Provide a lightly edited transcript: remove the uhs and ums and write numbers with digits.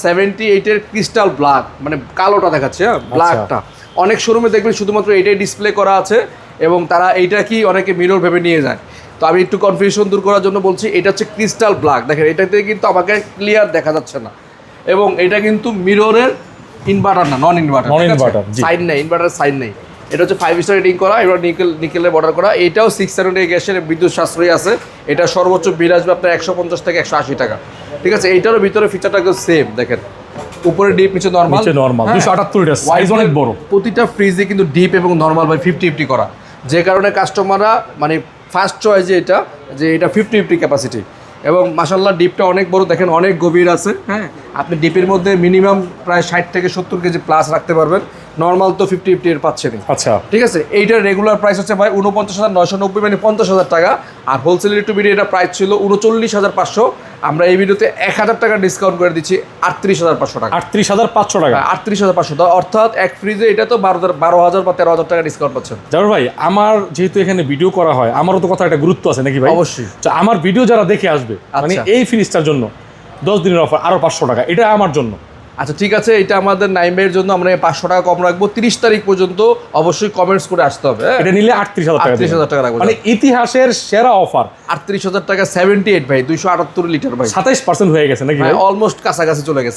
78 এর crystal black, মানে কালোটা দেখাচ্ছে, হ্যাঁ ব্ল্যাকটা। অনেক শোরুমে দেখবেন শুধুমাত্র এটাই ডিসপ্লে করা আছে এবং তারা এইটা কি অনেকে মিরর ভেবে নিয়ে যায়। তো আমি একটু কনফিউশন দূর করার জন্য বলছি এটা হচ্ছে ক্রিস্টাল ব্ল্যাক। দেখেন এটাতে কিন্তু আমাকে ক্লিয়ার দেখা যাচ্ছে না, এবং এটা কিন্তু মিররের ইনভার্টার না, নন ইনভার্টার, সাইন নেই, ইনভার্টার সাইন নেই। এটা হচ্ছে 5 স্টার রেটিং করা, এবার নিকেলে বর্ডার করা। এটাও 678 গ্যাসের বিদ্যুৎ সাশ্রয়ী আছে। এটা সর্বোচ্চ বিল আসবে আপনার 150 থেকে 180 টাকা। ঠিক আছে, এইটারও ভিতরে ফিচারটা একদম সেম। দেখেন উপরে ডিপ, নিচে নরমাল, 278 লিটার সাইজ অনেক বড়। প্রতিটা ফ্রিজে কিন্তু ডিপ এবং নরমাল বাই 50-50 করা, যে কারণে কাস্টমাররা মানে ফার্স্ট চয়েস যে এটা 50-50 ক্যাপাসিটি। এবং মাশাআল্লাহ ডিপটা অনেক বড়, দেখেন অনেক গভীর আছে। হ্যাঁ, আপনি ডিপের মধ্যে মিনিমাম প্রায় 60 থেকে 70 কেজি প্লাস রাখতে পারবেন। নর্মাল তো 50-50 এর পাচ্ছেনই। আচ্ছা, ঠিক আছে, এইটার রেগুলার প্রাইস হচ্ছে ভাই 49,990, মানে 50,000 টাকা। আর হোলসেলের টু বিডি এটা প্রাইস ছিল 39,500। আমরা এই ভিডিওতে 1,000 টাকা ডিসকাউন্ট করে দিচ্ছি 38,500 টাকা। 38,500 টাকা, 38,500, অর্থাৎ এক ফ্রিজে এটা তো 12,000 বা 13,000 টাকা ডিসকাউন্ট পাচ্ছেন। জাভেদ ভাই, আমার যেহেতু এখানে ভিডিও করা হয়, আমারও তো কথা একটা গুরুত্ব আছে নাকি ভাই? অবশ্যই। তো আমার ভিডিও যারা দেখে আসবে, মানে এই ফ্রিজটার জন্য 10 দিনের অফার আরো 500 টাকা, এটা আমার জন্য। আচ্ছা ঠিক আছে, এটা আমাদের নাইমের জন্য আমরা 500 টাকা কম রাখবো। 30 তারিখ পর্যন্ত অবশ্যই কমেন্টস করে আসতে হবে। এটা নিলে 38,000 টাকা, 38,000 টাকা রাখবো, মানে ইতিহাসের সেরা অফার। 38,000 টাকা 78 ভাই, 278 লিটার ভাই, 27% হয়ে গেছে নাকি ভাই? অলমোস্ট কাছাকাছি চলে গেছে।